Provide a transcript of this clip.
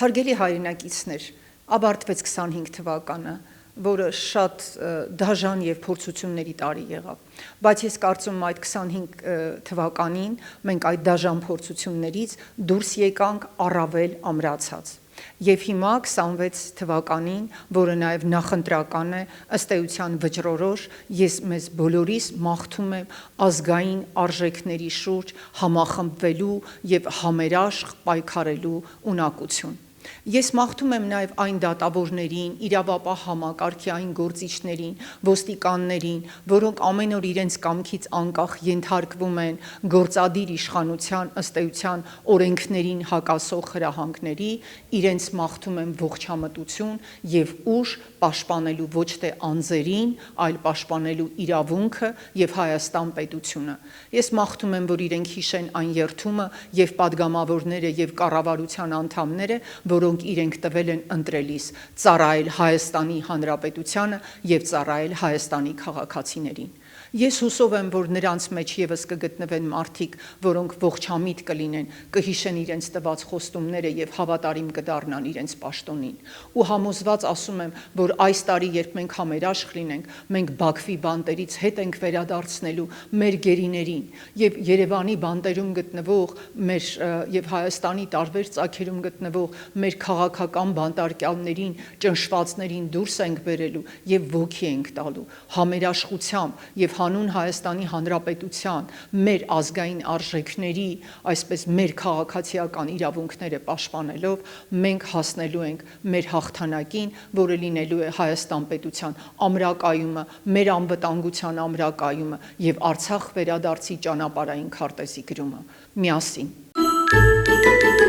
Հարգելի հայրենակիցներ, ավարտվեց 25 թվականը, որը շատ դաժան և փորձությունների տարի եղավ, բայց ես կարծում եմ այդ 25 թվականին մենք այդ դաժան փորձություններից դուրս եկանք առավել ամրացած։ Եվ հիմա 26 թվականին, որը նաև նախընտրական է, ըստ էության վճռորոշ, ես մեզ բոլորիս մաղթում եմ ազգային արժեքների շուրջ համախմբվելու և համերաշխ պայքարելու ունակություն։ Ես մաղթում եմ նաև այն դատավորներին, իրավապահ համակարգի այն գործիչներին, ոստիկաններին, որոնք ամեն օր իրենց կամքից անկախ ենթարկվում են գործադիր իշխանության ըստ էության օրենքներին հակասող հրահանգների, իրենց մաղթում եմ ողջամտություն և ուժ պաշտպանելու ոչ թե անձերին, այլ պաշտպանելու իրավունքը և Հայաստան պետությունը։ Ես մաղթում եմ, որ իրենք հիշեն այն երդումը և պատգամավորները և կառավարության անդամները, որոնք իրենք տվել են ընտրելիս ծառայել Հայաստանի Հանրապետությանը և ծառայել Հայաստանի քաղաքացիներին։ Ես հուսով եմ, որ նրանց մեջ ևս կգտնվեն մարդիկ, որոնք ողջամիտ կլինեն, կհիշեն իրենց տված խոստումները և հավատարիմ կդառնան իրենց պաշտոնին։ Ու համոզված ասում եմ, որ այս տարի, երբ մենք համերաշխ լինենք, մենք Բաքվի բանտերից հետ ենք վերադարձնելու մեր գերիներին և Երևանի բանտերում գտնվող մեր և Հայաստանի տարբեր ծագերում գտնվող մեր քաղաքական բանտարկյալներին, ճնշվածներին դուրս ենք բերելու և ոգի ենք տալու համերաշխությամբ և հանուն Հայաստանի Հանրապետության մեր ազգային արժեքների, այսպես մեր քաղաքացիական իրավունքները պաշտպանելով, մենք հասնելու ենք մեր հաղթանակին, որը լինելու է Հայաստան պետության ամրակայումը, մեր անվտանգության ամրակայումը և Արցախ վերադարձի ճանապարհային քարտեզի գրումը։ Միասին։